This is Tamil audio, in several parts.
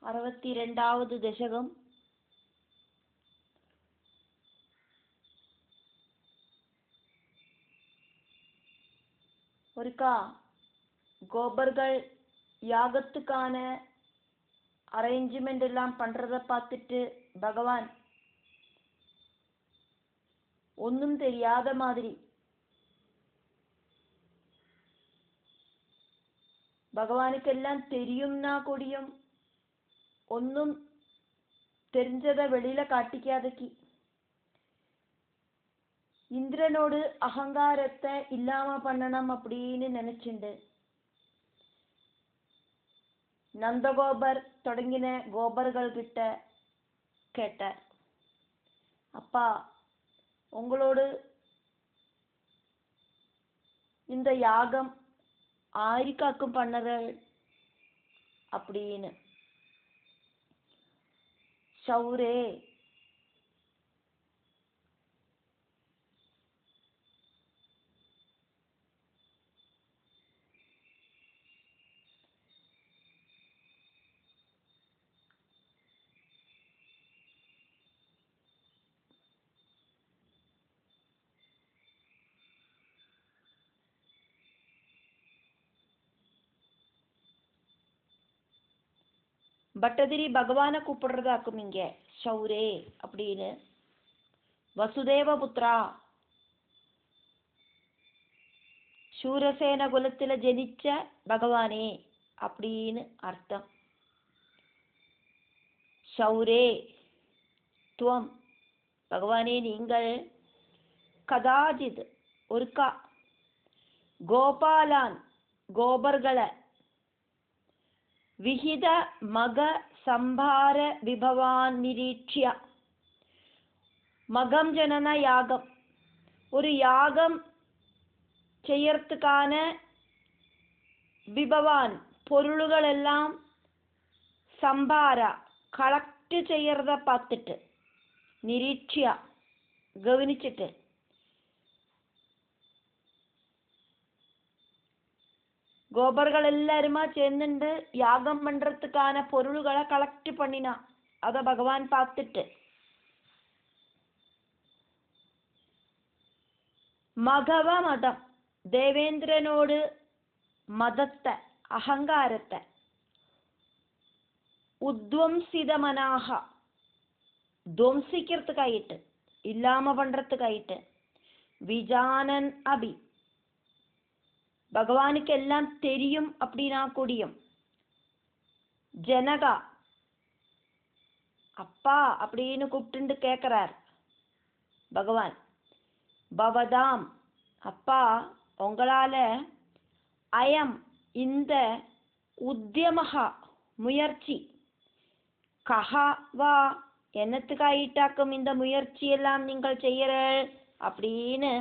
62வது தசகம். ஒருக்கா கோபர்கள் யாகத்துக்கான அரேஞ்ச்மெண்ட் எல்லாம் பண்றத பார்த்துட்டு பகவான் ஒன்றும் தெரியாத மாதிரி பகவானுக்கெல்லாம் தெரியும்னா கூடியும் ஒன்றும் தெரிஞ்சதை வெளியில காட்டிக்காதக்கி இந்திரனோடு அகங்காரத்தை இல்லாம பண்ணணும் அப்படின்னு நினைச்சுண்டு நந்தகோபர் தொடங்கின கோபர்கள் கிட்ட கேட்டார், அப்பா உங்களோடு இந்த யாகம் ஆரிக்காக்கும் பண்ணறல் அப்படின்னு. சௌரே பட்டதிரி பகவானை கூப்பிடுறதாக்கும் இங்க சௌரே அப்படின்னு. வசுதேவ புத்ரா, சூரசேன குலத்துல ஜனிச்ச பகவானே அப்படின்னு அர்த்தம். சௌரே துவம், பகவானே நீங்கள் கதாஜித் ஒருக்கா கோபாலான் கோபர்களை விஹித மக சம்பார விபவான் நிரீட்சிய. மகம் ஜனன யாகம், ஒரு யாகம் செய்யறதுக்கான விபவான் பொருள்கள் எல்லாம் சம்பாரா கலெக்ட் செய்யறத பார்த்துட்டு நிரீட்சியா கவனிச்சுட்டு கோபர்கள் எல்லாருமா சேர்ந்துட்டு யாகம் பண்றதுக்கான பொருள்களை கலெக்ட் பண்ணினா அத பகவான் பார்த்துட்டு மகவ மதம் தேவேந்திரனோடு மதத்தை அகங்காரத்தை உத்வம்சிதமனாக துவம்சிக்கிறதுக்காயிட்டு இல்லாம பண்றதுக்காயிட்டு விஜானன் அபி பகவானுக்கு எல்லாம் தெரியும் அப்படின்னா கூடியும் ஜனகா அப்பா அப்படின்னு கூப்பிட்டு கேட்கிறார் பகவான். பவதாம் அப்பா உங்களால அயம் இந்த உத்தியமகா முயற்சி கஹா வா என்னத்துக்காயிட்டாக்கும் இந்த முயற்சி எல்லாம் நீங்கள் செய்யற அப்படின்னு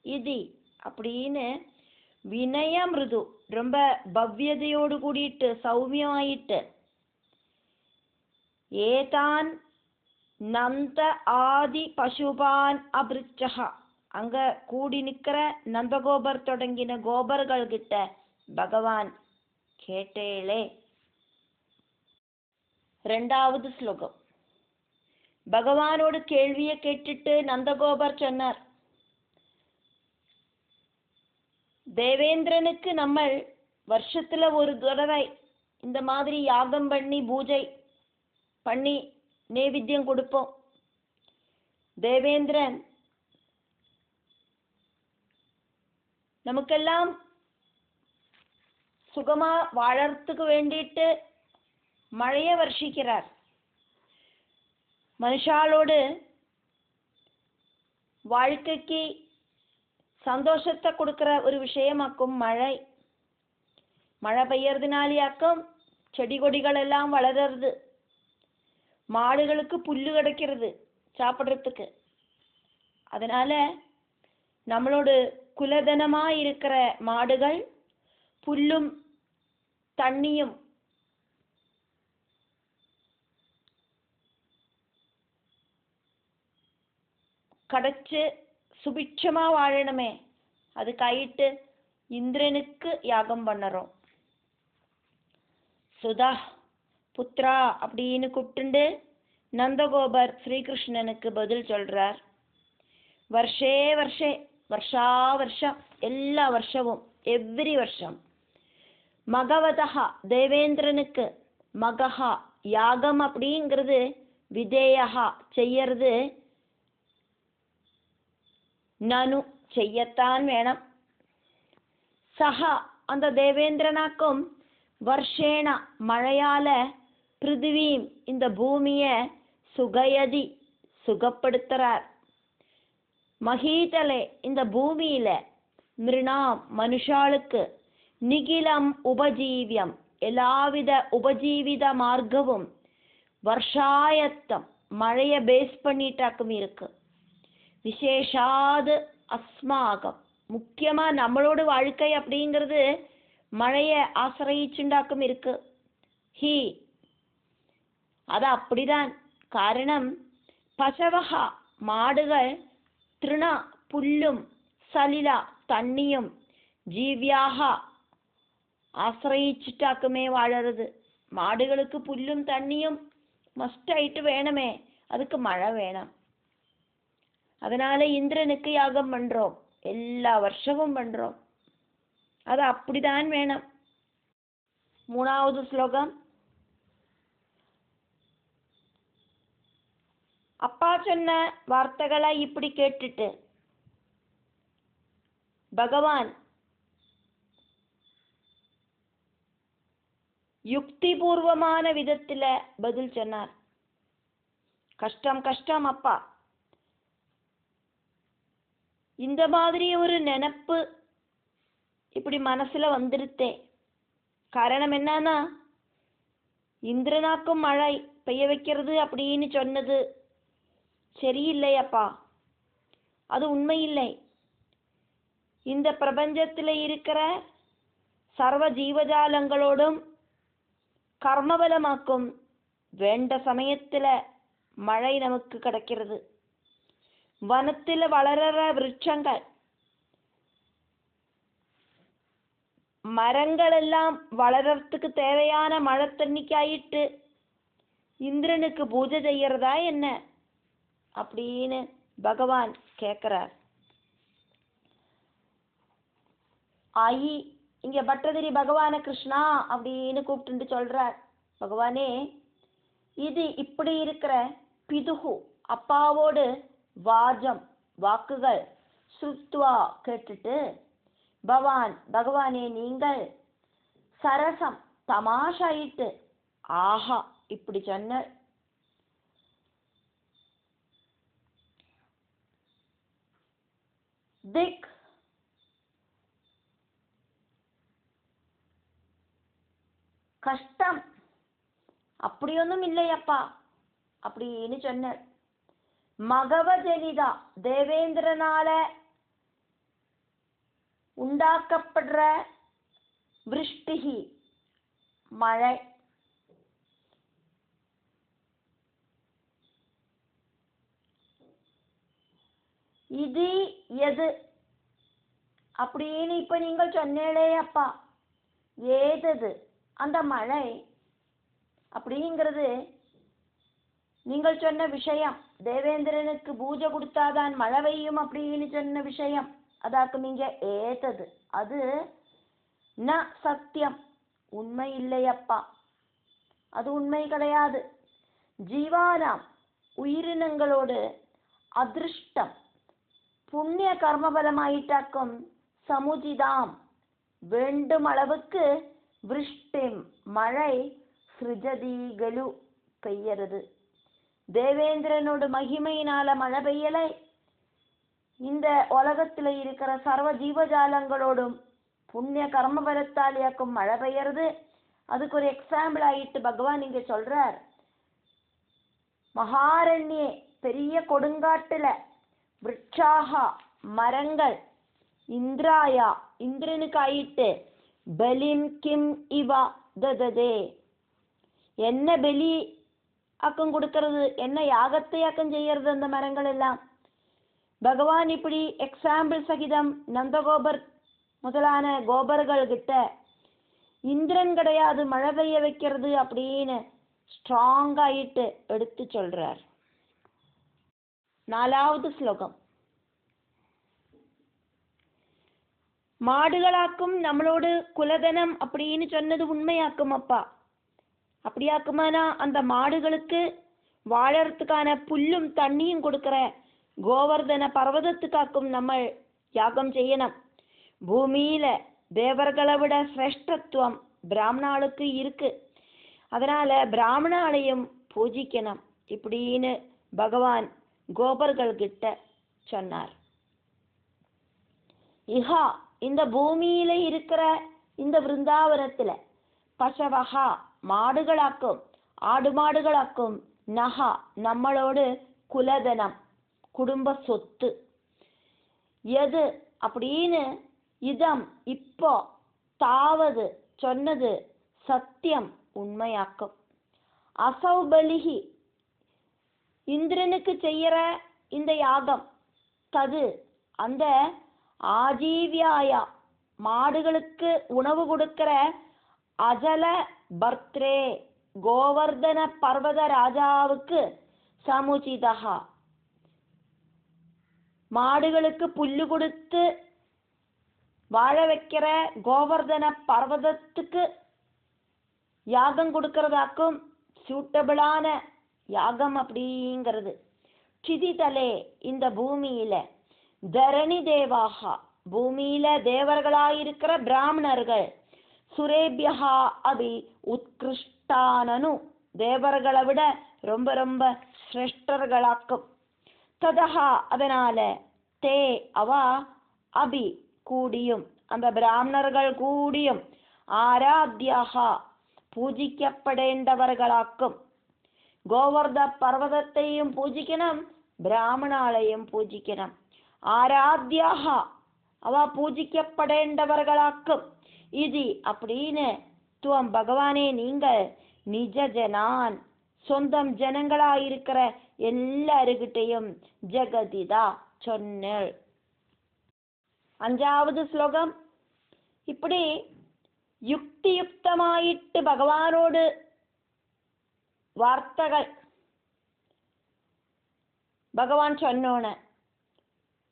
இது அப்படின்னு வினய மிருது ரொம்ப பவ்யதையோடு கூடிட்டு சௌமியமாயிட்டு ஏதான் நந்த ஆதி பசுபான் அபிருச்சகா அங்க கூடி நிக்கிற நந்தகோபர் தொடங்கின கோபர்கள் கிட்ட பகவான் கேட்டேளே. 2வது ஸ்லோகம். பகவானோடு கேள்வியை கேட்டுட்டு நந்தகோபர் சொன்னார், தேவேந்திரனுக்கு நம்ம வருஷத்துல ஒரு தடவை இந்த மாதிரி யாகம் பண்ணி பூஜை பண்ணி நைவேத்தியம் கொடுப்போம். தேவேந்திரன் நமக்கெல்லாம் சுகமா வாழறதுக்கு வேண்டிட்டு மழைய வர்ஷிக்கிறார். மனுஷாலோடு வாழ்க்கைக்கு சந்தோஷத்தை கொடுக்கிற ஒரு விஷயமாக்கும் மழை. மழை பெய்யறதுனாலேயாக்கும் செடி கொடிகள் எல்லாம் வளர்றது, மாடுகளுக்கு புல்லு கிடைக்கிறது சாப்பிட்றதுக்கு. அதனால நம்மளோட குலதனமா இருக்கிற மாடுகள் புல்லும் தண்ணியும் கிடைச்சு சுபிட்சமா வாழணுமே, அதுக்காயிட்டு இந்திரனுக்கு யாகம் பண்ணறோம். சுதா புத்ரா அப்படின்னு கூப்பிட்டுண்டு நந்தகோபர் ஸ்ரீகிருஷ்ணனுக்கு பதில் சொல்றார். வருஷே வருஷே வருஷா வருஷம் எல்லா வருஷமும் எவ்ரி வருஷம் மகவதா தேவேந்திரனுக்கு மகஹா யாகம் அப்படிங்கிறது விதேயா செய்யறது நனு செய்யத்தான் வேணும். சஹா அந்த தேவேந்திரனாக்கும் வருஷேன மழையால பிருத்திவீம் இந்த பூமிய சுகயதி சுகப்படுத்துறார். மகீதலே இந்த பூமியில மிருணாம் மனுஷாளுக்கு நிகிலம் உபஜீவியம் எல்லாவித உபஜீவித மார்க்கமும் வருஷாயத்தம் மழைய பேஸ் பண்ணிட்டாக்கும் இருக்கு. விசேஷாது அஸ்மாகம் முக்கியமா நம்மளோட வாழ்க்கை அப்படிங்கிறது மழைய ஆசிரியிச்சுண்டாக்கும் இருக்கு. ஹி அது அப்படிதான். காரணம் பசவகா மாடுகள் திருண புல்லும் சலிலா தண்ணியும் ஜீவியாக ஆசிரியிச்சுட்டாக்குமே வாழறது. மாடுகளுக்கு புல்லும் தண்ணியும் மஸ்ட் ஆயிட்டு வேணுமே, அதுக்கு மழை வேணும். அதனால இந்திரனுக்கு யாகம் பண்றோம், எல்லா வருஷமும் பண்றோம். அது அப்படிதான் வேணும். 3வது ஸ்லோகம். அப்பா சொன்ன வார்த்தைகளை இப்படி கேட்டுட்டு பகவான் யுக்திபூர்வமான விதத்துல பதில் சொன்னார். கஷ்டம் கஷ்டம் அப்பா, இந்த மாதிரி ஒரு நினைப்பு இப்படி மனசுல வந்துருத்தே. காரணம் என்னன்னா, இந்திரனாக்கும் மழை பெய்ய வைக்கிறது அப்படின்னு சொன்னது சரியில்லை அப்பா, அது உண்மையில்லை. இந்த பிரபஞ்சத்தில் இருக்கிற சர்வ ஜீவஜாலங்களோடும் கர்மபலமாக்கும் வேண்ட சமயத்துல மழை நமக்கு கிடைக்கிறது. வனத்தில் வளர்ற விருட்சங்கள் மரங்கள் எல்லாம் வளர்றதுக்கு தேவையான மழை தண்ணிக்காயிட்டு இந்திரனுக்கு பூஜை செய்யறதா என்ன அப்படின்னு பகவான் கேட்கிறார். ஆயி இங்க பட்டதிரி பகவான கிருஷ்ணா அப்படின்னு கூப்பிட்டு சொல்றார். பகவானே, இது இப்படி இருக்கிற பிதுகு அப்பாவோடு வாஜம் வாக்குகள் ஸ்ருத்வா கேட்டுட்டு பகவானே நீங்கள் சரசம் தமாஷாயிட்டு ஆஹா இப்படி சொன்ன. திக் கஷ்டம் அப்படியொன்னும் இல்லையப்பா அப்படின்னு சொன்னார். மகவஜனிதா தேவேந்திரனால உண்டாக்கப்படுற விருஷ்டிகி மழை, இது எது அப்படின்னு இப்ப நீங்கள் சொன்னேளே அப்பா, ஏதது அந்த மழை அப்படிங்கிறது நீங்கள் சொன்ன விஷயம். தேவேந்திரனுக்கு பூஜை கொடுத்தாதான் மழை பெய்யும் அப்படின்னு சொன்ன விஷயம். அதாக்கும் நீங்க ஏதது அது ந சத்தியம், உண்மை இல்லையப்பா, அது உண்மை கிடையாது. ஜீவானாம் உயிரினங்களோடு அதிருஷ்டம் புண்ணிய கர்மபலமாயிட்டாக்கும் சமுஜிதாம் வேண்டும் அளவுக்கு விருஷ்டிம் மழை சிருஜதிகலு பெய்யறது. தேவேந்திரனோட மகிமையினால மழை பெய்யலை. இந்த உலகத்துல இருக்கிற சர்வ ஜீவஜாலங்களோடும் புண்ணிய கர்ம பலத்தாலியாக்கும் மழை பெய்யறது. அதுக்கு ஒரு எக்ஸாம்பிள் ஆயிட்டு பகவான் இங்க சொல்றார். மகாரண்யே பெரிய கொடுங்காட்டுல விருட்சாகா மரங்கள் இந்திராயா இந்திரனுக்கு ஆயிட்டு பலிம் கிம் இவா தததே என்ன பலி ஆக்கம் கொடுக்கறது, என்ன யாகத்தை ஆக்கம் செய்யறது அந்த மரங்கள் எல்லாம். பகவான் இப்படி எக்ஸாம்பிள் சகிதம் நந்தகோபர் முதலான கோபர்கள் கிட்ட இந்திரன் கிடையாது மழை பெய்ய வைக்கிறது அப்படின்னு ஸ்ட்ராங் ஆயிட்டு எடுத்து சொல்றார். 4வது ஸ்லோகம். மாடுகளாக்கும் நம்மளோடு குலதனம் அப்படின்னு சொன்னது உண்மையாக்கும் அப்பா. அப்படியாக்குமானா அந்த மாடுகளுக்கு வாழறதுக்கான புல்லும் தண்ணியும் கொடுக்கிற கோவர்தன பர்வதத்துக்காக்கும் நம்ம யாகம் செய்யணும். பூமியில தேவர்களை விட சிரேஷ்டத்துவம் பிராமணாளுக்கு இருக்கு. அதனால பிராமணாலையும் பூஜிக்கணும் இப்படின்னு பகவான் கோபர்கள் கிட்ட சொன்னார். இஹா இந்த பூமியில இருக்கிற இந்த விருந்தாவனத்துல பசவஹா மாடுகளாக்கும் ஆடு மாடுகளாக்கும் நகா நம்மளோடு குலதனம் குடும்ப சொத்து எது அப்படின்னு இதம் இப்போ தாவது சொன்னது சத்தியம் உண்மையாக்கும். அசௌபலிகி இந்திரனுக்கு செய்யற இந்த யாகம் தது அந்த ஆஜீவியாயா மாடுகளுக்கு உணவு கொடுக்கிற அஜல பர்த்ரே கோவர்தன பர்வத ராஜாவுக்கு சமுச்சிதா மாடுகளுக்கு புல்லு கொடுத்து வாழ வைக்கிற கோவர்தன பர்வதத்துக்கு யாகம் கொடுக்கறதாக்கும் சூட்டபிளான யாகம் அப்படிங்கிறது. சிதிதலே இந்த பூமியில தரணி தேவாகா பூமியில தேவர்களாயிருக்கிற பிராமணர்கள் சுரேபியா அபி உத்கிருஷ்டானனு தேவர்களை விட ரொம்ப ரொம்ப சிரேஷ்டர்களாக்கும். ததஹா அதனால தே அவா அபி கூடியும் அந்த பிராமணர்கள் கூடியும் ஆராத்யாகா பூஜிக்கப்படேண்டவர்களாக்கும். கோவர்த பர்வதத்தையும் பூஜிக்கணும், பிராமணாலையும் பூஜிக்கணும். ஆராத்யாகா அவ பூஜிக்கப்படேண்டவர்களாக்கும். இது அப்படின்னு துவம் பகவானே நீங்கள் நிஜ ஜனான் சொந்தம் ஜனங்களாயிருக்கிற எல்லாருக்கிட்டையும் ஜெகதிதா சொன்னேள். 5வது ஸ்லோகம். இப்படி யுக்தியுக்தமாயிட்டு பகவானோடு வார்த்தைகள் பகவான் சொன்னோன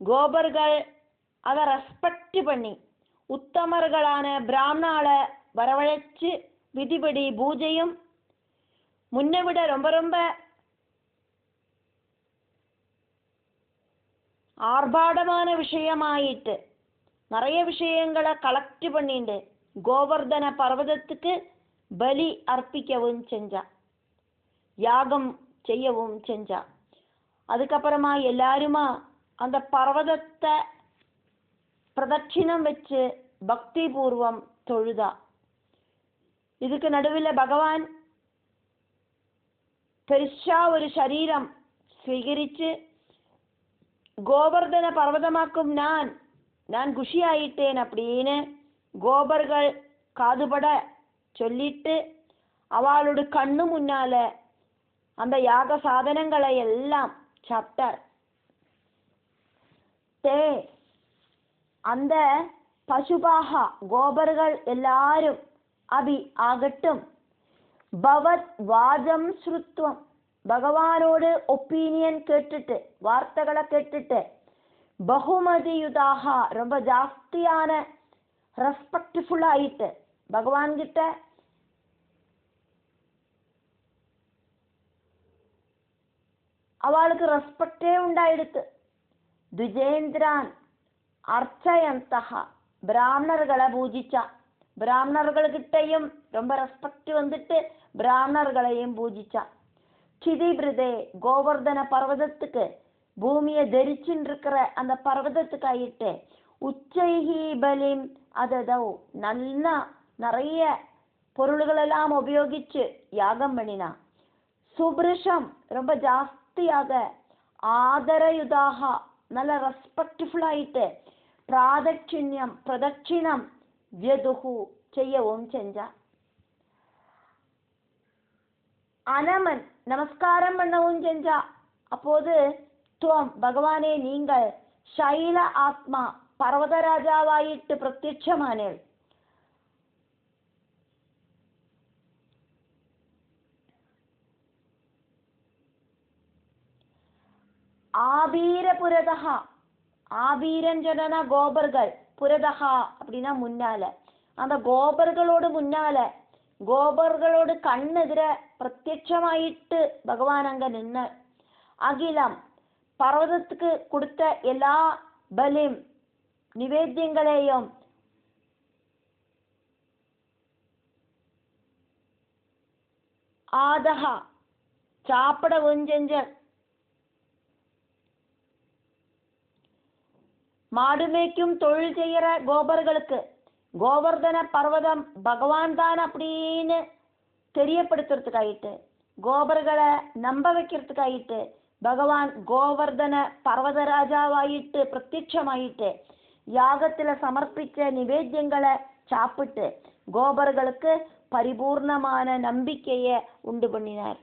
கோபர்கள் அதை ரெஸ்பெக்ட் பண்ணி உத்தமர்களான பிராமணால வரவழைச்சு விதிபடி பூஜையும் முன்ன விட ரொம்ப ரொம்ப ஆர்ப்பாடமான விஷயமாயிட்டு நிறைய விஷயங்களை கலெக்ட் பண்ணிட்டு கோவர்தன பர்வதத்துக்கு பலி அர்ப்பிக்கவும் செஞ்சா, யாகம் செய்யவும் செஞ்சா. அதுக்கப்புறமா எல்லாருமா அந்த பர்வதத்தை பிரதட்சிணம் வச்சு பக்தி பூர்வம் தொழுதா. இதுக்கு நடுவில் பகவான் பெருசா ஒரு சரீரம் ஸ்வீகரிச்சு கோவர்தன பர்வதமாக்கும் நான் குஷி ஆயிட்டேன் அப்படின்னு கோபர்கள் காதுபட சொல்லிட்டு அவளோட கண்ணு முன்னால அந்த யாக சாதனங்களை எல்லாம் சாப்பிட்டார். அந்த பசுபாகா கோபர்கள் எல்லாரும் அபி ஆகட்டும் பவத் வாஜம் ஸ்ருத்வம் பகவானோடு ஒப்பீனியன் கேட்டுட்டு வார்த்தைகளை கேட்டுட்டு பகுமதியுதாக ரொம்ப ஜாஸ்தியான ரெஸ்பெக்ட்ஃபுல் ஆயிட்டு பகவான் கிட்ட அவளுக்கு ரெஸ்பெக்டே உண்டாயிடுத்து. துஜேந்திரான் அர்ச்சயந்தகா பிராமணர்களை பூஜிச்சா. பிராமணர்கள்கிட்டையும் ரொம்ப ரெஸ்பெக்ட் வந்துட்டு பிராமணர்களையும் பூஜிச்சா. சிதிபிரதே கோவர்தன பர்வதத்துக்கு பூமியை தரிச்சுன்னு இருக்கிற அந்த பர்வதத்துக்கு ஆயிட்டு உச்சைஹி பலிம் அததோ நல்லா நிறைய பொருள்களெல்லாம் உபயோகிச்சு யாகம் பண்ணினா. சுபிருஷம் ரொம்ப ஜாஸ்தியாக ஆதரயுதாக நல்ல ரெஸ்பெக்ட்ஃபுல் ஆயிட்டு பிரதட்சிணம் வியதுகு செய்யவும் செஞ்சா. அனமன் நமஸ்காரம் பண்ணவும் செஞ்சா. அப்போது துவம் பகவானே நீங்கள் சைல ஆத்மா பர்வதராஜாவாயிட்டு பிரத்யட்சமானேள். ஆபீரபுரதா, ஆபீரன்னு சொன்னா கோபர்கள், புரதகா அப்படின்னா முன்னால, அந்த கோபர்களோடு முன்னால, கோபர்களோடு கண்ணெதிர பிரத்யட்சமாயிட்டு பகவான் அங்க நின்ன. அகிலம் பர்வதத்துக்கு கொடுத்த எல்லா பலிம் நிவேத்தியங்களையும் ஆதகா சாப்பிடவும் செஞ்ச. மாடுமேய்க்கும் தொழில் செய்யற கோபர்களுக்கு கோவர்தன பர்வதம் பகவான் தான் அப்படின்னு தெரியப்படுத்துறதுக்காயிட்டு, கோபர்களை நம்ப வைக்கிறதுக்காயிட்டு பகவான் கோவர்தன பர்வதராஜாவாயிட்டு பிரத்யட்சமாயிட்டு யாகத்துல சமர்ப்பிச்ச நிவேத்தியங்களை சாப்பிட்டு கோபர்களுக்கு பரிபூர்ணமான நம்பிக்கையை உண்டு பண்ணினார்.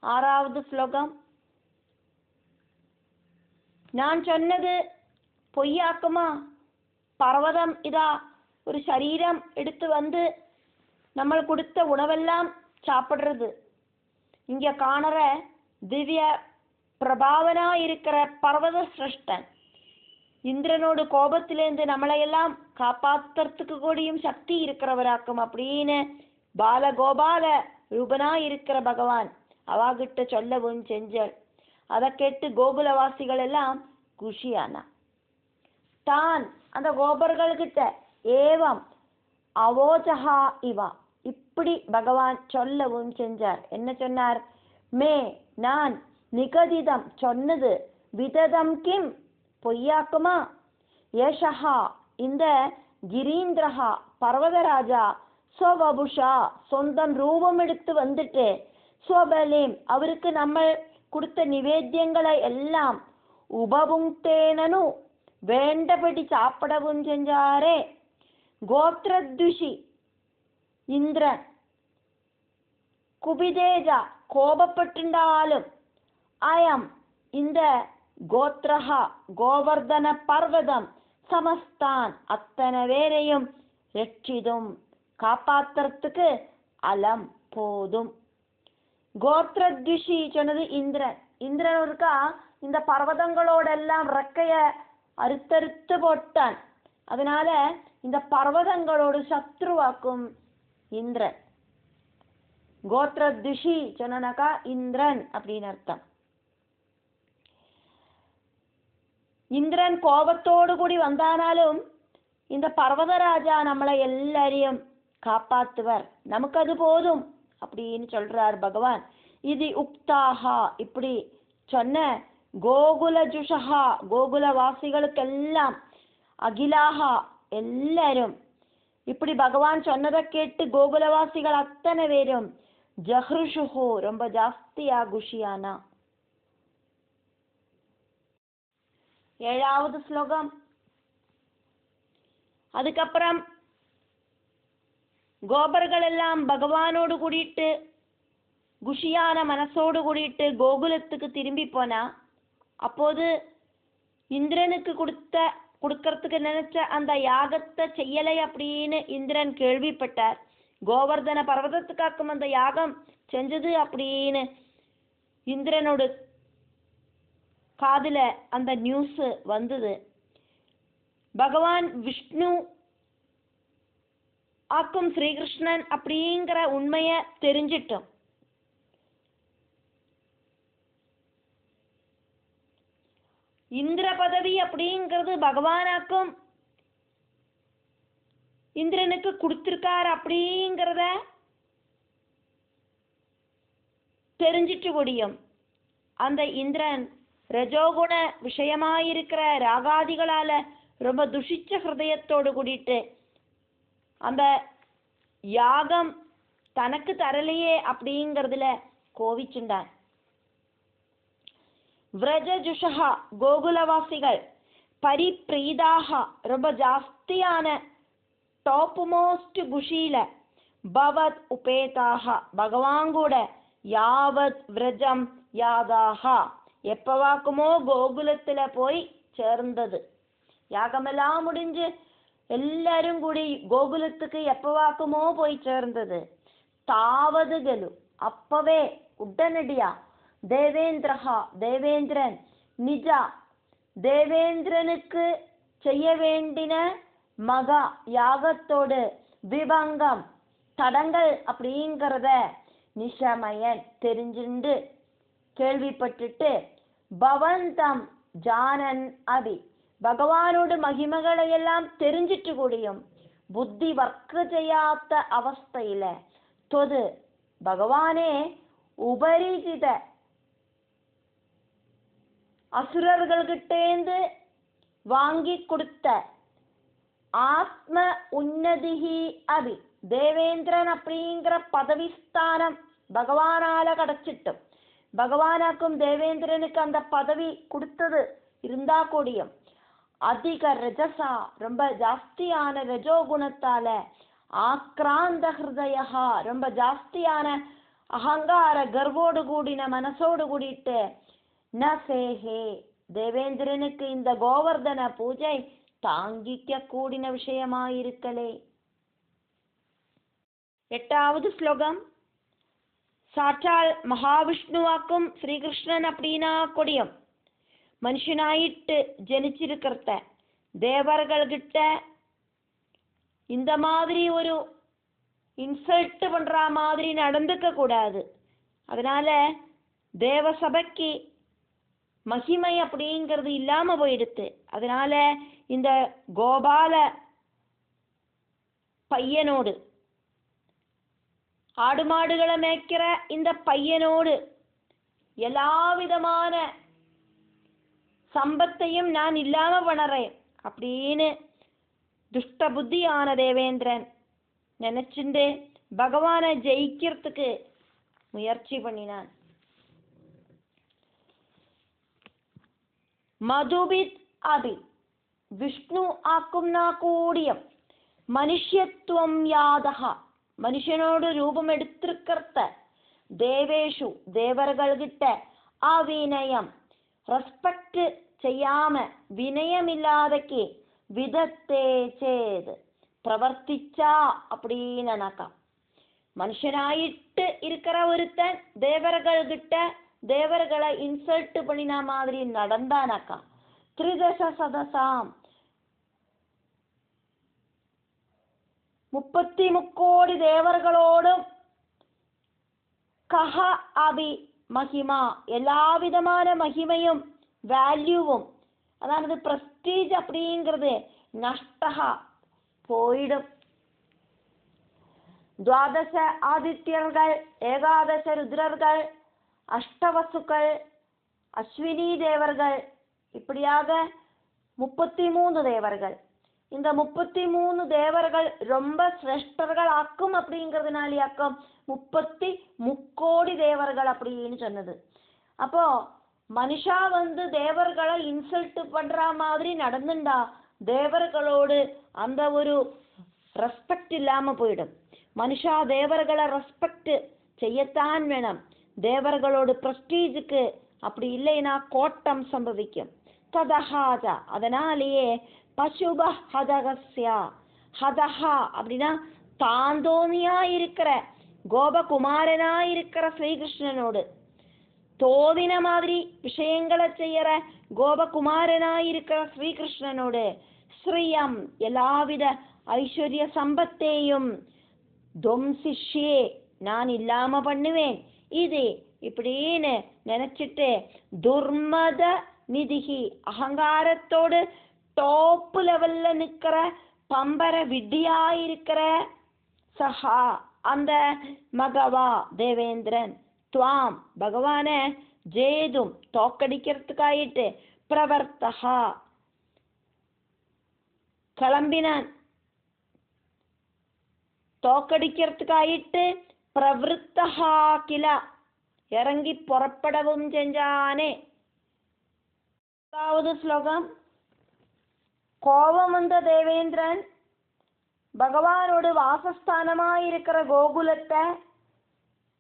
6வது ஸ்லோகம். நான் சொன்னது பொய்யாக்குமா? பர்வதம் இதா ஒரு சரீரம் எடுத்து வந்து நம்ம கொடுத்த உணவெல்லாம் சாப்பிடுறது. இங்க காணற திவ்ய பிரபாவனா இருக்கிற பர்வத சிரஷ்டன் இந்திரனோட கோபத்திலேருந்து நம்மளையெல்லாம் காப்பாத்துறதுக்கு கூடியும் சக்தி இருக்கிறவராக்கும் அப்படின்னு பாலகோபால ரூபனா இருக்கிற பகவான் அவாகிட்ட சொல்லவும் செஞ்சாள். அதை கேட்டு கோகுலவாசிகள் எல்லாம் குஷியானா. தான் அந்த கோபர்கள்கிட்ட ஏவம் அவோஜஹா இவா இப்படி பகவான் சொல்லவும் செஞ்சார். என்ன சொன்னார்? மே நான் நிகதிதம் சொன்னது விததம் கிம் பொய்யாக்குமா? ஏஷஹா இந்த கிரீந்திரஹா பர்வதராஜா ஸ்வபுஷா சொந்தம் ரூபம் எடுத்து வந்துட்டு ஸ்வபலேம் அவருக்கு நம்ம கொடுத்த நிவேத்தியங்களை எல்லாம் உபபுங்தேனனு வேண்டபடி சாப்பிடவும் செஞ்சாரே. கோத்ரத்விஷி இந்திரன் குபிதேஜா கோபப்பட்டுண்டாலும் அயம் இந்த கோத்ரஹா கோவர்தன பர்வதம் சமஸ்தான் அத்தனை பேரையும் ரட்சிதும் காப்பாத்துறதுக்கு அலம் போதும். கோத்ரத்விஷி சொன்னது இந்திரன். இந்திரன் இருக்கா இந்த பர்வதங்களோடெல்லாம் ரெக்கைய அறுத்தறுத்து போட்டான். அதனால இந்த பர்வதங்களோடு சத்ருவாக்கும் இந்திரன். கோத்ரத்விஷி சொன்னாக்கா இந்திரன் அப்படின்னு அர்த்தம். இந்திரன் கோபத்தோடு கூடி வந்தானாலும் இந்த பர்வதராஜா நம்மளை எல்லாரையும் காப்பாத்துவர், நமக்கு அது போதும் அப்படின்னு சொல்றார் பகவான். இது உக்தாகா இப்படி சொன்ன கோகுல ஜுஷஹா கோகுலவாசிகளுக்கெல்லாம் அகிலாகா எல்லாரும் இப்படி பகவான் சொன்னதை கேட்டு கோகுலவாசிகள் அத்தனை பேரும் ஜஹ்ருஷுஹு ரொம்ப ஜாஸ்தியா குஷியானா. 7வது ஸ்லோகம். அதுக்கப்புறம் கோபர்கள் எல்லாம் பகவானோடு கூடிட்டு குஷியான மனசோடு கூடிட்டு கோகுலத்துக்கு திரும்பி போனா. அப்போது இந்திரனுக்கு கொடுக்கறதுக்கு நினைச்ச அந்த யாகத்தை செய்யலை அப்படின்னு இந்திரன் கேள்விப்பட்டார். கோவர்தன பர்வதத்துக்காக்கும் அந்த யாகம் செஞ்சது அப்படின்னு இந்திரனோட காதுல அந்த நியூஸ் வந்தது. பகவான் விஷ்ணு ஆக்கும் ஸ்ரீகிருஷ்ணன் அப்படிங்கிற உண்மைய தெரிஞ்சிட்டோம். இந்திர பதவி அப்படிங்கிறது பகவானாக்கும் இந்திரனுக்கு கொடுத்திருக்கார் அப்படிங்கிறத தெரிஞ்சிட்டு முடியும். அந்த இந்திரன் ரஜோகுண விஷயமாயிருக்கிற ராகாதிகளால ரொம்ப துஷிச்ச ஹிருதயத்தோடு கூடிட்டு அந்த யாகம் தனக்கு தரலையே அப்படிங்கிறதுல கோவிச்சுண்டான். விரஜஜுஷா கோகுலவாசிகள் பரிப்ரீதாக ரொம்ப ஜாஸ்தியான டாப் மோஸ்ட் குஷியில பவத் உபேதாக பகவான் கூட யாவத் விரஜம் யாதாக எப்பவாக்குமோ கோகுலத்துல போய் சேர்ந்தது. யாகமெல்லாம் முடிஞ்சு எல்லாரும் கூடி கோகுலத்துக்கு எப்பவாக்குமோ போய் சேர்ந்தது. தாவதுகலு அப்பவே உடனடியா தேவேந்திரஹா தேவேந்திரன், நிஜா தேவேந்திரனுக்கு செய்ய வேண்டின மகா யாகத்தோடு விபங்கம் தடங்கள் அப்படிங்கிறத நிஷமயன் தெரிஞ்சுண்டு கேள்விப்பட்டுட்டு பவந்தம் ஜானன் அபி பகவானோட மகிமைகளை எல்லாம் தெரிஞ்சிட்டு கூடியும் புத்தி வர்க்க செய்யாத அவஸ்தையில தொது பகவானே உபரிஜித அசுரர்கள்கிட்டேந்து வாங்கி கொடுத்த ஆத்ம உன்னதிஹி அபி தேவேந்திரன் அப்படிங்கிற பதவிஸ்தானம் பகவானால கிடைச்சிட்டும் பகவானாக்கும் தேவேந்திரனுக்கு அந்த பதவி கொடுத்தது இருந்தா கூடியும் அதிக ரஜசா ரொம்ப ஜாஸ்தியான ரஜோகுணத்தால ஆக்ராந்த ஹிருதயா ரொம்ப ஜாஸ்தியான அகங்கார கர்வோடு கூடின மனசோடு கூடிட்டு ந சேஹே தேவேந்திரனுக்கு இந்த கோவர்தன பூஜை தாங்கிக்க கூடின விஷயமாயிருக்கலே. 8வது ஸ்லோகம். சாட்சால் மகாவிஷ்ணுவாக்கும் ஸ்ரீகிருஷ்ணன் அப்படின்னா கொடியும் மனுஷனாயிட்டு ஜனிச்சிருக்கிறத தேவர்கள்கிட்ட இந்த மாதிரி ஒரு இன்சல்ட் பண்ற மாதிரி நடந்துக்க கூடாது. அதனால தேவசபைக்கு மகிமை அப்படிங்கிறது இல்லாம போயிடுத்து. அதனால இந்த கோபால பையனோடு ஆடு மாடுகளை மேய்க்கிற இந்த பையனோடு எல்லா விதமான சம்பத்தையும் நான் இல்லாம பண்ணறேன் அப்படின்னு துஷ்ட புத்தியான தேவேந்திரன் நினைச்சுண்டு பகவானை ஜெயிக்கிறதுக்கு முயற்சி பண்ணினான். மதுபித் அபி விஷ்ணு ஆக்கும்னா கூடியம் மனுஷத்துவம் யாதகா மனுஷனோடு ரூபம் எடுத்திருக்கிறத தேவேஷு தேவர்கள்கிட்ட அவினயம் ரெஸ்பெக்ட் செய்யாம வினயம் இல்லாதக்கு விதத்தே சேது பிரவர்த்திச்சா அப்படின்னாக்கா மனுஷனாயிட்டு இருக்கிற ஒருத்தன் தேவர்கள்கிட்ட தேவர்களை இன்சல்ட் பண்ணின மாதிரி நடந்தானாக்கா 3 சதசாம் 33 கோடி தேவர்களோடும் கஹ அபி மகிமா எல்லா விதமான மகிமையும் வேல்யூவும் அதாவது பிரஸ்டீஜ் அப்படிங்கிறது நஷ்டகா போயிடும். 12 ஆதித்யர்கள் 11 ருத்ரர்கள் அஷ்டவசுக்கள் அஸ்வினி தேவர்கள் இப்படியாக 33 தேவர்கள். இந்த 33 தேவர்கள் ரொம்ப சிரேஷ்டர்கள் ஆக்கும் அப்படிங்கிறதுனாலயாக்கும் 33 கோடி தேவர்கள் அப்படின்னு சொன்னது. அப்போ மனுஷா தேவர்களை இன்சல்ட் பண்ற மாதிரி நடந்துண்டா தேவர்களோடு அந்த ஒரு ரெஸ்பெக்ட் இல்லாம போயிடும். மனுஷா தேவர்களை ரெஸ்பெக்ட் செய்யத்தான் வேணும். தேவர்களோடு பிரஸ்டீஜுக்கு அப்படி இல்லைன்னா கோட்டம் சம்பவிக்கும். ததஹாஜா அதனாலேயே பசுப ஹதகஸ்யா ஹதஹா அப்படின்னா தாந்தோனியா இருக்கிற கோபகுமாரனா இருக்கிற ஸ்ரீகிருஷ்ணனோடு தோதின மாதிரி விஷயங்களை செய்யற கோபகுமாரனா இருக்கிற ஸ்ரீகிருஷ்ணனோடு ஸ்ரீயம் எல்லாவித ஐஸ்வர்ய சம்பத்தையும் துவம்சிஷ்யே நான் இல்லாம பண்ணுவேன் இது இப்படின்னு நினைச்சிட்டு துர்மத நிதிகி அகங்காரத்தோடு டாப் லெவல்ல நிக்கிற பம்பர விட்டியாயிருக்கிற சஹா அந்த மகவா தேவேந்திரன் துவாம் பகவான ஜேதும் தோக்கடிக்கிறதுக்காயிட்டு பிரவர்த்தகா கிளம்பினான். தோக்கடிக்கிறதுக்காயிட்டு பிரவருத்தகா கில இறங்கி புறப்படவும் செஞ்சானே. 10வது ஸ்லோகம். கோபம் வந்த தேவேந்திரன் பகவானோடு வாசஸ்தானமாயிருக்கிற கோகுலத்தை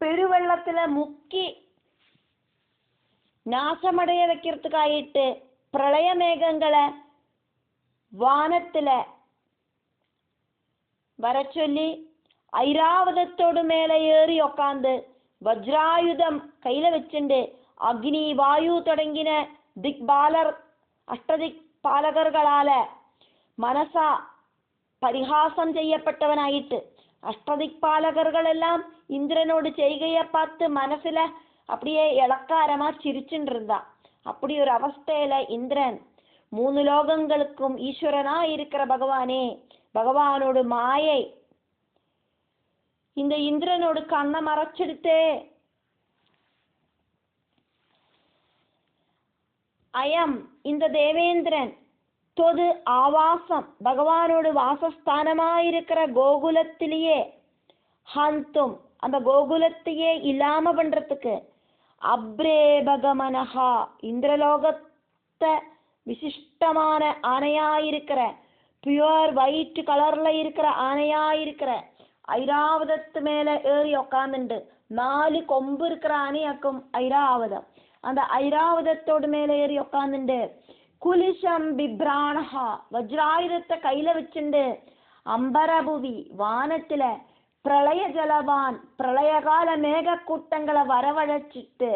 பெருவெள்ளத்துல முக்கி நாசமடைய வைக்கிறதுக்காயிட்டு பிரளய மேகங்களை வானத்துல வர சொல்லி ஐராவதத்தோடு மேல ஏறி உக்காந்து வஜ்ராயுதம் கையில வச்சுண்டு அக்னி வாயு தொடங்கின திக்பாலர் அஷ்டதிக் பாலகர்களால மனசா பரிகாசம் செய்யப்பட்டவனாயிட்டு அஷ்டதிக் பாலகர்கள் எல்லாம் இந்திரனோட செய்கையை பார்த்து மனசுல அப்படியே இளக்காரமா சிரிச்சுட்டு இருந்தா. அப்படி ஒரு அவஸ்தையில இந்திரன் 3 லோகங்களுக்கும் ஈஸ்வரனா இருக்கிற பகவானே, பகவானோட மாயை இந்த இந்திரனோட கண்ணை மறைச்செடுத்தே. அயம் இந்த தேவேந்திரன் தொது ஆவாசம் பகவானோட வாசஸ்தானமாயிருக்கிற கோகுலத்திலேயே ஹந்தும் அந்த கோகுலத்தையே இல்லாம பண்றதுக்கு அப்ரேபகமனஹா இந்திரலோகத்தை விசிஷ்டமான ஆணையாயிருக்கிற பியூர் ஒயிட் கலர்ல இருக்கிற ஆணையாயிருக்கிற ஐராவதத்து மேல ஏறி உக்காந்துண்டு 4 கொம்பு இருக்கிற ஆணையாக்கும் ஐராவதம். அந்த ஐராவதத்தோடு மேல ஏறி உக்காந்துண்டு குலிஷம் பிப்ராணஹா வஜ்ராயுதத்தை கையில வச்சுண்டு அம்பரபுவி வானத்துல பிரளய ஜலவான் பிரளயகால மேக கூட்டங்களை வரவழைச்சிட்டு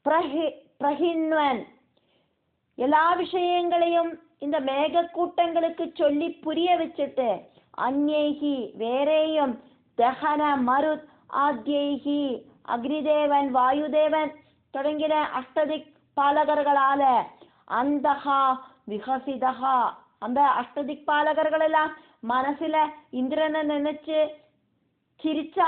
பிரஹின்வன் எல்லா விஷயங்களையும் இந்த மேக கூட்டங்களுக்கு சொல்லி புரிய வச்சுட்டு அந்நேகி வேறேயும் தகன மருத் ஆத்யேகி அக்னிதேவன் வாயுதேவன் தொடங்கின அஷ்டதிக் பாலகர்களால அந்தகா விகசிதகா அந்த அஷ்டதிக் பாலகர்கள் எல்லாம் மனசுல இந்திரனை நினைச்சு சிரிச்சா.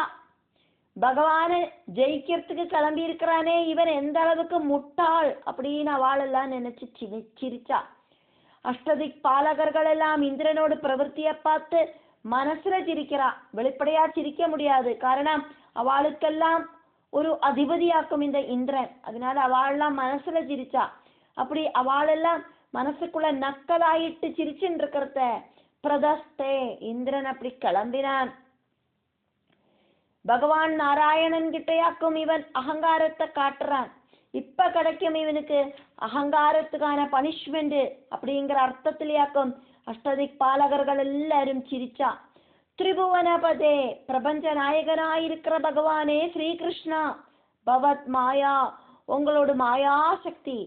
பகவானை ஜெயிக்கிறதுக்கு கிளம்பி இருக்கிறானே இவன் எந்த அளவுக்கு முட்டாள் அப்படின்னு அவளெல்லாம் நினைச்சு சிரிச்சா. அஷ்டதிக் பாலகர்கள் எல்லாம் இந்திரனோட பிரவൃத்தியை பார்த்து மனசுல சிரிக்கிறா. வெளிப்படையா சிரிக்க முடியாது, காரணம் அவளுக்கெல்லாம் ஒரு அதிபதியாக்கும் இந்த இந்திரன். அதனால அவளெல்லாம் மனசுல சிரிச்சா. அப்படி அவளெல்லாம் மனசுக்குள்ள நக்கலாயிட்டு சிரிச்சுட்டு இருக்கிறத பிரதஸ்தே இந்திரன் அப்படி கிளம்பினான். பகவான் நாராயணன் கிட்டையாக்கும் இவன் அகங்காரத்தை காட்டுறான். இப்ப கிடைக்கும் இவனுக்கு அகங்காரத்துக்கான பனிஷ்மெண்ட் அப்படிங்கிற அர்த்தத்திலேயாக்கும் அஷ்டதிக் பாலகர்கள் எல்லாரும் சிரிச்சா. திரிபுவனபதே பிரபஞ்ச நாயகனாயிருக்கிற பகவானே ஸ்ரீகிருஷ்ணா பவத் மாயா உங்களோட மாயா சக்தி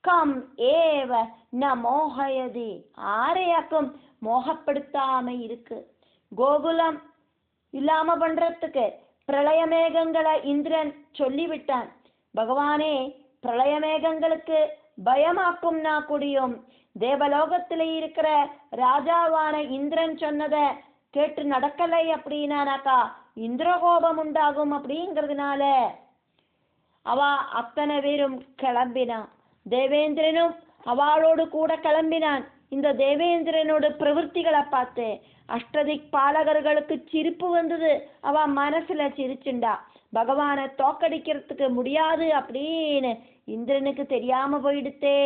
கம் ஏவ ந மோகயதி ஆரையாக்கும் மோகப்படுத்தாம இருக்கு. கோகுலம் இல்லாம பண்றதுக்கு பிரளயமேகங்களை இந்திரன் சொல்லிவிட்டான். பகவானே பிரளயமேகங்களுக்கு பயமாக்கும்னா கூடியும் தேவலோகத்தில இருக்கிற ராஜாவான இந்திரன் சொன்னதை கேட்டு நடக்கலை அப்படின்னாக்கா இந்திரகோபம் உண்டாகும். அப்படிங்கிறதுனால அவ அத்தனை பேரும் கிளம்பினான். தேவேந்திரனும் அவளோடு கூட கிளம்பினான். இந்த தேவேந்திரனோட பிரவൃத்திகளை பார்த்து அஷ்டதிக் பாலகர்களுக்கு சிரிப்பு வந்தது. அவ மனசுல சிரிச்சுண்டா. பகவானை தோக்கடிக்கிறதுக்கு முடியாது அப்படின்னு இந்திரனுக்கு தெரியாம போயிடுத்தே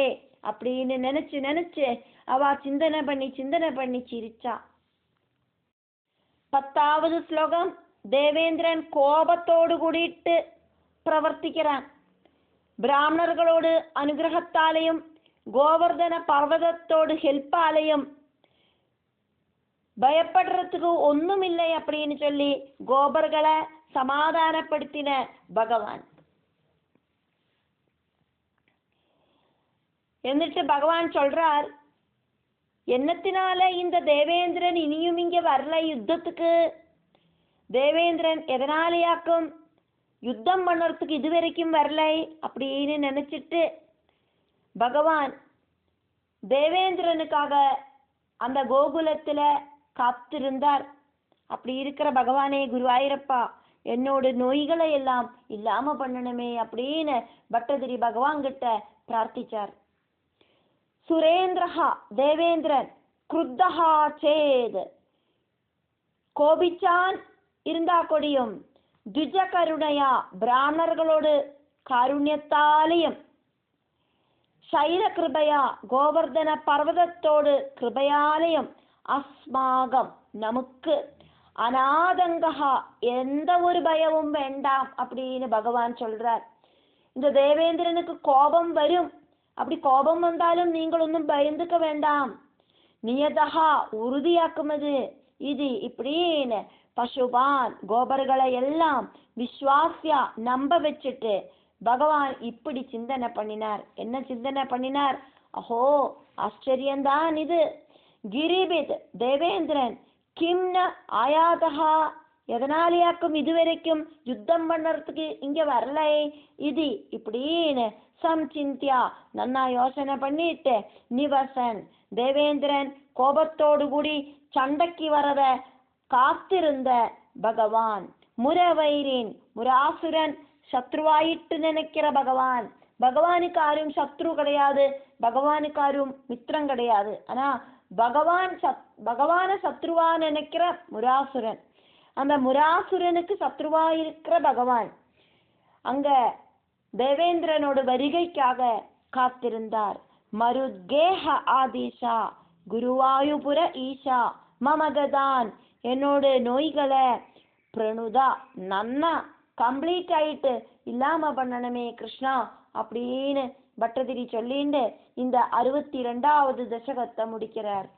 அப்படின்னு நினைச்சு அவ சிந்தனை பண்ணி சிரிச்சா. 10வது ஸ்லோகம். தேவேந்திரன் கோபத்தோடு கூடிட்டு பிரவர்த்திக்கிறான். பிராமணர்களோடு அனுகிரகத்தாலையும் கோவர்தன பர்வதத்தோடு ஹெல்ப்பாலையும் பயப்படுறதுக்கு ஒண்ணும் இல்லை அப்படின்னு சொல்லி கோபர்களை சமாதானப்படுத்தின பகவான். എന്നിട്ട് பகவான் சொல்றார், என்னத்தினால இந்த தேவேந்திரன் இனியும் இங்க வரல யுத்தத்துக்கு? தேவேந்திரன் எதனாலேயாக்கும் யுத்தம் பண்ணுறதுக்கு இதுவரைக்கும் வரலை அப்படின்னு நினைச்சிட்டு பகவான் தேவேந்திரனுக்காக அந்த கோகுலத்துல காத்திருந்தார். அப்படி இருக்கிற பகவானே குருவாயிரப்பா என்னோட நோய்களை எல்லாம் இல்லாம பண்ணணுமே அப்படின்னு பட்டதிரி பகவான் கிட்ட பிரார்த்திச்சார். சுரேந்திரஹா தேவேந்திரன் குருத்தஹா சேத் கோபிச்சான் இருந்தா கொடியும் துஜ கருணையா பிராமணர்களோடு காருண்யத்தாலையும் சைர கிருபையா கோவர்தன பர்வதத்தோடு கிருபையாலயம் அஸ்மாகம் நமக்கு அநாதங்கஹா எந்த ஒரு பயமும் வேண்டாம் அப்படின்னு பகவான் சொல்றார். இந்த தேவேந்திரனுக்கு கோபம் வரும். அப்படி கோபம் வந்தாலும் நீங்கள் ஒன்றும் பயந்துக்க வேண்டாம். நியதஹா உறுதியாக்குமது இது இப்படின்னு பசுபான் கோபர்களை எல்லாம் விஸ்வாசியா நம்ப வச்சுட்டு பகவான் இப்படி சிந்தனை பண்ணினார். என்ன சிந்தனை பண்ணினார்? அஹோ, ஆச்சரியந்தான் இது. கிரிபித் தேவேந்திரன் கிம்ன ஆயாதா, எதனாலேயாக்கும் இதுவரைக்கும் யுத்தம் பண்ணுறதுக்கு இங்க வரலை இது இப்படின்னு சம்சிந்தியா நன்னா யோசனை பண்ணிட்டு நிவசன் தேவேந்திரன் கோபத்தோடு கூடி சண்டைக்கு வரத காத்திருந்த பகவான் முரவைரின் முராசுரன் சத்ருவாயிட்டு நினைக்கிற பகவான். பகவானுக்கு யாரும் சத்ரு கிடையாது, பகவானுக்கு யாரும் மித்திரம் கிடையாது. ஆனா பகவான சத்ருவா நினைக்கிற முராசுரன், அந்த முராசுரனுக்கு சத்ருவா இருக்கிற பகவான் அங்க தேவேந்திரனோட வருகைக்காக காத்திருந்தார். மருத்கேஹ ஆதிஷா குருவாயுபுர ஈஷா மமகதான், என்னோட நோய்களை பிரணுதா நன்னா கம்ப்ளீட் ஆயிட்டு இல்லாம பண்ணணுமே கிருஷ்ணா அப்படின்னு பட்டதிரி சொல்லிண்டு இந்த 62வது தசகத்தை முடிக்கிறார்.